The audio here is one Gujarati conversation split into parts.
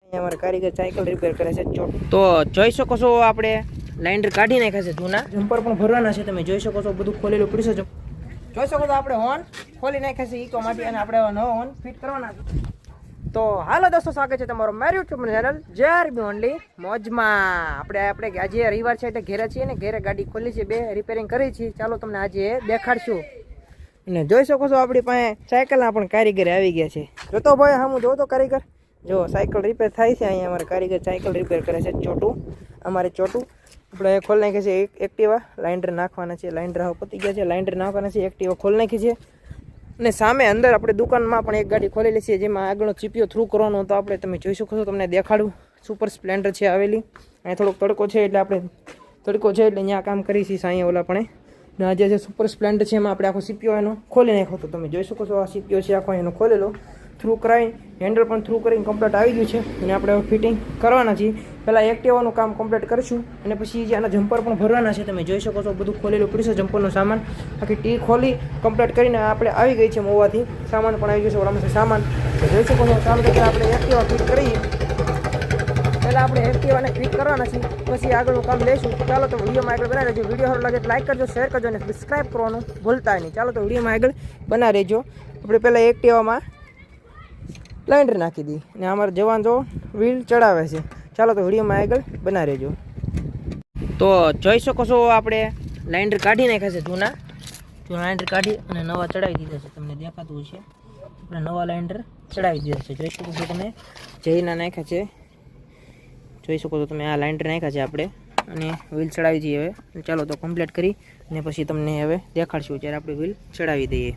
અમારે કારીગર સાયકલ રિપેર કરે છે તો જોઈ શકો છો આપણે લાઇન્ડર કાઢી નાખ્યા છે જૂના જમ્પર પણ ભરવાના છે તમે જોઈ શકો છો બધું ખોલેલું પડ્યું છે જોઈ શકો છો આપણે હોર્ન ખોલી નાખ્યા છે ઈકો માટે અને આપણે નવો હોર્ન ફિટ કરવાના છે તો હાલો દોસ્તો સ્વાગત છે તમારો મારી યુટ્યુબ ચેનલ જેઆરબી ઓનલી મોજમાં આપણે આજે રવિવાર છે એટલે ઘેરે છીએ ને ઘેરે ગાડી ખોલી છે બે રિપેરિંગ કરી છે ચાલો તમને આજે દેખાડશું અને જોઈ શકો છો આપણી પાસે સાયકલના પણ કારીગર આવી ગયા છે જોતો ભાઈ હા હું જોતો કારીગર જો સાયકલ રિપેર થાય છે અહીંયા અમારે કારીગર સાયકલ રિપેર કરે છે અમારે ચોટું આપણે ખોલી નાખી છે એક્ટિવા લાઇન્ડર નાખવાના છે લાઇન્ડર હવે પતી ગયા છે લાઇન્ડર નાખવાના છે એક્ટિવા ખોલી નાખી છે અને સામે અંદર આપણે દુકાનમાં પણ એક ગાડી ખોલેલી છે જેમાં આગળનો ચીપિયો થ્રુ કરવાનો હતો આપણે તમે જોઈ શકો છો તમને દેખાડું સુપર સ્પ્લેન્ડર છે આવેલી અહીંયા થોડોક તડકો છે એટલે આપણે તડકો છે એટલે અહીંયા કામ કરી છીએ અહીંયા ઓલા પણ ને આજે જે સુપર સ્પ્લેન્ડર છે એમાં આપણે આખો સીપીઓ એનો ખોલી નાખ્યો હતો તમે જોઈ શકો છો આ સીપીઓ છે આખો એનો ખોલેલો થ્રુ કરાવી હેન્ડલ પણ થ્રુ કરીને કમ્પ્લીટ આવી ગયું છે અને આપણે ફિટિંગ કરવાના છીએ પહેલાં એક્ટિવાનું કામ કમ્પ્લીટ કરીશું અને પછી જે આના જમ્પર પણ ભરવાના છે તમે જોઈ શકો છો બધું ખોલેલું પડ્યું છે જમ્પરનો સામાન આખી ટી ખોલી કમ્પ્લીટ કરીને આપણે આવી ગઈ છે મોવાથી સામાન પણ આવી ગયું છે ઓલામાં સામાન જોઈ શકો છો ચાલો તો આપણે એક્ટિવા ફિટ કરીએ પહેલાં આપણે એક્ટિવાને ફિટ કરવાના છીએ પછી આગળનું કામ લઈશું ચાલો તો વિડીયોમાં આગળ બનાવી રહેજો વિડીયો સારો લાગે લાઈક કરજો શેર કરજો અને સબસ્ક્રાઈબ કરવાનું ભૂલતા નહીં ચાલો તો વિડીયોમાં આગળ બનાવી રહેજો આપણે પહેલાં એક્ટિવામાં લાઇન્ડર નાખી દી અને અમારા જવાન જો વ્હીલ ચડાવે છે ચાલો તો વિડીયોમાં આગળ બનાવી રહેજો તો જોઈ શકો છો આપણે લાઇન્ડર કાઢી નાખ્યા છે જૂના લાઇન્ડર કાઢી અને નવા ચડાવી દીધા છે તમને દેખાતું છે આપણે નવા લાઇન્ડર ચડાવી દીધા છે જોઈ શકો છો તમે જઈના નાખ્યા છે જોઈ શકો છો તમે આ લાઇન્ડર નાખ્યા છે આપણે અને વ્હીલ ચડાવી દઈએ હવે ચાલો તો કમ્પ્લીટ કરી અને પછી તમને હવે દેખાડશું જ્યારે આપણે વ્હીલ ચડાવી દઈએ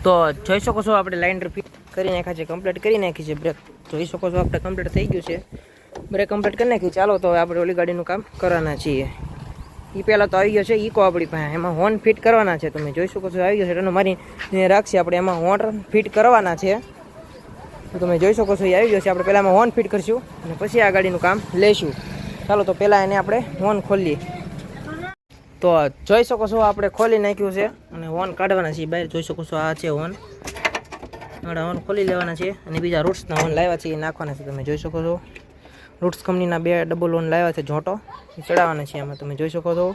તો જોઈ શકો છો આપણે લાઇન્ડર ફિટ કરી નાખ્યા છે કમ્પ્લીટ કરી નાખી છે બ્રેક જોઈ શકો છો આપણે કમ્પ્લીટ થઈ ગયું છે બ્રેક કમ્પ્લીટ કરી નાખી ચાલો તો આપણે ઓલી ગાડીનું કામ કરવાના છીએ એ પહેલાં તો આવી ગયો છે ઈકો આપણી પાસે એમાં હોર્ન ફિટ કરવાના છે તમે જોઈ શકો છો આવી ગયો છે એનો મારી રાખશે આપણે એમાં હોર્ન ફિટ કરવાના છે તો તમે જોઈ શકો છો એ આવી ગયો છે આપણે પહેલાં એમાં હોર્ન ફિટ કરીશું અને પછી આ ગાડીનું કામ લઈશું ચાલો તો પહેલાં એને આપણે હોર્ન ખોલીએ તો જોઈ શકો છો આપણે ખોલી નાખ્યું છે અને હોર્ન કાઢવાના છે બહાર જોઈ શકો છો આ છે હોર્ન હોર્ન ખોલી લેવાના છે અને બીજા રૂટ્સના હોર્ન લાવ્યા છે એ નાખવાના છે તમે જોઈ શકો છો રૂટ્સ કંપનીના 2 ડબલ હોર્ન લાવ્યા છે ઝોટો એ ચડાવવાના છે એમાં તમે જોઈ શકો છો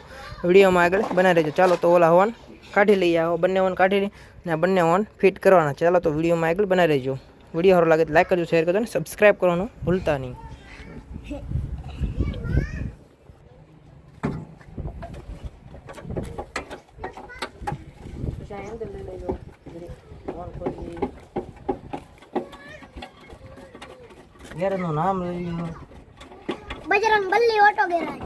વિડીયોમાં આગળ બનાવી રહેજો ચાલો તો ઓલા હોર્ન કાઢી લઈએ આવો બંને હોર્ન કાઢી લઈએ અને આ બંને હોર્ન ફિટ કરવાના છે ચાલો તો વિડીયોમાં આગળ બનાવી રહેજો વિડીયો સારો લાગે તો લાઈક કરજો શેર કરજો અને સબસ્ક્રાઈબ કરવાનું ભૂલતા નહીં ગેરેજનું નામ લઈ લો બજરંગ બલ્લી ઓટો ગેરેજ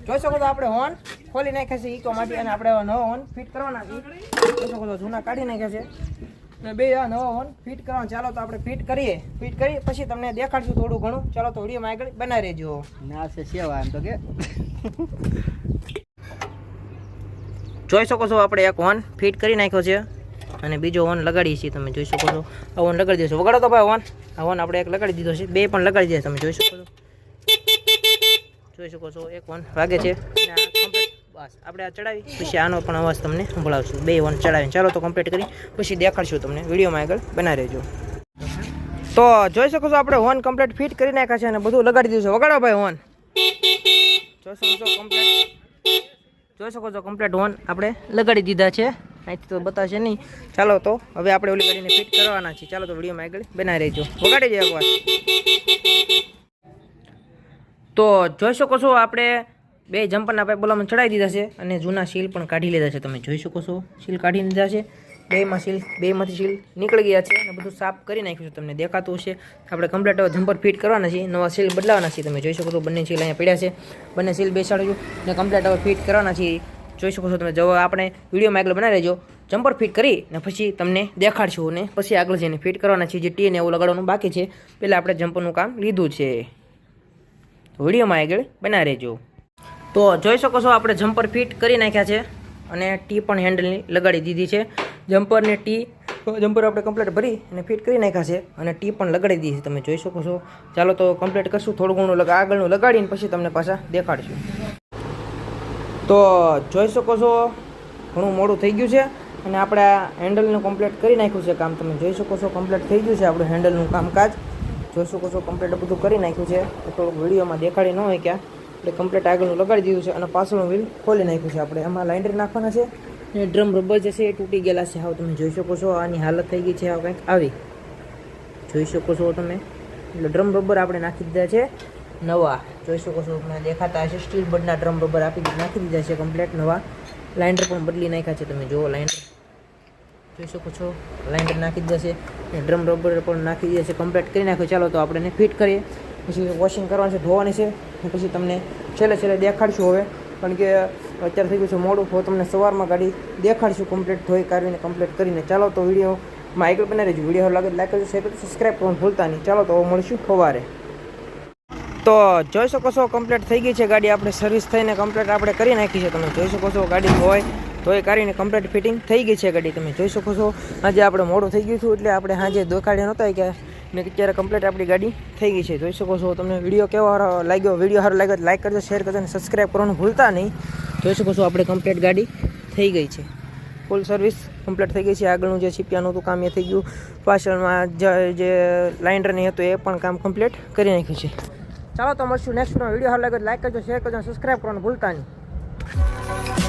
જોઈ શકો છો આપણે હોર્ન ખોલી નાખ્યા છે ઈકો માટે અને આપણે નવો હોર્ન ફિટ કરવાના છે જોઈ શકો છો જૂના કાઢી નાખ્યા છે અને બે નવા હોર્ન ફિટ કરવાના ચાલો તો આપણે ફિટ કરી પછી તમને દેખાડશું થોડું ઘણું ચાલો તો વિડીયોમાં આગળ બનાવી રહેજો ના છે સેવા એમ તો કે જોઈ શકો છો આપણે એક હોર્ન ફિટ કરી નાખ્યો છે અને બીજો હોર્ન લગાડીએ છીએ તમે જોઈ શકો છો આ હોર્ન લગાડી દેશો વગાડો તો ભાઈ હોર્ન આ હોર્ન આપણે એક લગાડી દીધો છે બે પણ લગાડી દે તમે જોઈ શકો છો એક હોર્ન વાગે છે બસ આપણે આ ચડાવી પછી આનો પણ અવાજ તમને સંભળાવશું બે હોર્ન ચડાવીને ચાલો તો કમ્પ્લીટ કરી પછી દેખાડશું તમને વિડીયોમાં આગળ બનાવી રહેજો તો જોઈ શકો છો આપણે હોર્ન કમ્પ્લીટ ફિટ કરી નાખ્યા છે અને બધું લગાડી દીધું છે વગાડો ભાઈ હોર્ન જોઈ શકો છો કમ્પ્લીટ હોર્ન આપણે લગાડી દીધા છે અહીંથી તો બતાવશે નહીં ચાલો તો હવે આપણે ઓલી ગાડીને ફિટ કરવાના છીએ ચાલો તો વિડીયોમાં આગળ બનાવી રહેજો વગાડી જાય એકવાર તો જોઈ શકો છો આપણે બે જમ્પરના પાઇપ બોલામાં ચડાવી દીધા છે અને જૂના સીલ પણ કાઢી લીધા છે તમે જોઈ શકો છો સીલ કાઢી લીધા છે બેમાંથી સીલ નીકળી ગયા છે અને બધું સાફ કરી નાખ્યું છે તમને દેખાતું હશે આપણે કમ્પ્લીટ હવે જમ્પર ફિટ કરવાના છીએ નવા સીલ બદલાવાના છીએ તમે જોઈ શકો છો બંને સીલ અહીંયા પડ્યા છે બંને સીલ બેસાડજો અને કમ્પ્લીટ હવે ફિટ કરવાના છીએ જોઈ શકો છો તમે જો આપણે વિડીયોમાં આગળ બનાવી રહેજો જમ્પર ફિટ કરી ને પછી તમને દેખાડશું અને પછી આગળ જઈને ફિટ કરવાના છીએ જે ટી ને એવું લગાડવાનું બાકી છે પહેલાં આપણે જમ્પરનું કામ લીધું છે વિડીયોમાં આગળ બનાવી રહેજો તો જોઈ શકો છો આપણે જમ્પર ફિટ કરી નાખ્યા છે અને ટી પણ હેન્ડલની લગાડી દીધી છે જમ્પરને ટી તો જમ્પર આપણે કમ્પ્લીટ ભરી અને ફિટ કરી નાખ્યા છે અને ટી પણ લગાડી દીધી છે તમે જોઈ શકો છો. ચાલો તો કમ્પ્લીટ કરશું, થોડું ઘણું આગળનું લગાડીને પછી તમને પાછા દેખાડશું. તો જોઈ શકો છો ઘણું મોડું થઈ ગયું છે અને આપણે હેન્ડલનું કમ્પ્લીટ કરી નાખ્યું છે કામ. તમે જોઈ શકો છો કમ્પ્લીટ થઈ ગયું છે આપણું હેન્ડલનું કામકાજ. જોઈ શકો છો કમ્પ્લીટ બધું કરી નાખ્યું છે. થોડુંક વિડીયોમાં દેખાડી ન હોય ક્યાં એટલે કમ્પ્લીટ આગળનું લગાડી દીધું છે અને પાછળનું વ્હીલ ખોલી નાખ્યું છે આપણે. એમાં લાઇન્ડર નાખવાના છે અને ડ્રમ રબર જે છે એ તૂટી ગયેલા છે. હાવ તમે જોઈ શકો છો આની હાલત થઈ ગઈ છે હાવ કંઈક આવી. જોઈ શકો છો તમે એટલે ડ્રમ રબર આપણે નાખી દીધા છે નવા. જોઈ શકો છો તમે દેખાતા હશે સ્ટીલ બડના ડ્રમ રબર નાખી દીધા છે કમ્પ્લીટ નવા. લાઇન્ડર પણ બદલી નાખ્યા છે તમે જુઓ. લાઇન્ડર જોઈ શકો છો લાઇન્ડર નાખી દીધા છે અને ડ્રમ રબર પણ નાખી દીધા છે. કમ્પ્લીટ કરી નાખ્યો. ચાલો તો આપણે એને ફિટ કરીએ, પછી વોશિંગ કરવાનું છે, ધોવાની છે અને પછી તમને છેલ્લે દેખાડશું હવે, કારણ કે અત્યારે થઈ ગયું છે મોડું. તો તમને સવારમાં ગાડી દેખાડશું કમ્પ્લીટ ધોઈ કાઢીને કમ્પ્લીટ કરીને. ચાલો તો વિડીયોમાં આગળ બનાવી રહેજો. વિડીયો લાગે લાઈક કરજો, શેર કરજો, સબસ્ક્રાઈબ કરવાનું ભૂલતા નહીં. ચાલો તો મળીશું સવારે. તો જોઈ શકો છો કમ્પ્લીટ થઈ ગઈ છે ગાડી. આપણે સર્વિસ થઈને કમ્પ્લીટ આપણે કરી નાખી છે. તમે જોઈ શકો છો ગાડી ધોઈ કાઢીને કમ્પ્લીટ ફિટિંગ થઈ ગઈ છે ગાડી. તમે જોઈ શકો છો આજે આપણે મોડું થઈ ગયું હતું એટલે આપણે આજે દેખાડ્યા નહોતા કે ને અત્યારે કમ્પ્લીટ આપણી ગાડી થઈ ગઈ છે. જોઈ શકો છો તમને વિડીયો કેવો લાગ્યો, વિડીયો સારો લાગ્યો લાઈક કરજો, શેર કરજો અને સબસ્ક્રાઈબ કરવાનું ભૂલતા નહીં. જોઈ શકો છો આપણે કમ્પ્લીટ ગાડી થઈ ગઈ છે. ફૂલ સર્વિસ કમ્પ્લીટ થઈ ગઈ છે. આગળનું જે છીપિયાનું હતું કામ એ થઈ ગયું. પાછળમાં જે લાઇન્ડરની હતું એ પણ કામ કમ્પ્લીટ કરી નાખ્યું છે. ચાલો તો મળશું નેક્સ્ટ વિડીયો સારો લાગ્યો લાઈક કરજો, શેર કરજો અને સબસ્ક્રાઈબ કરવાનું ભૂલતા નહીં.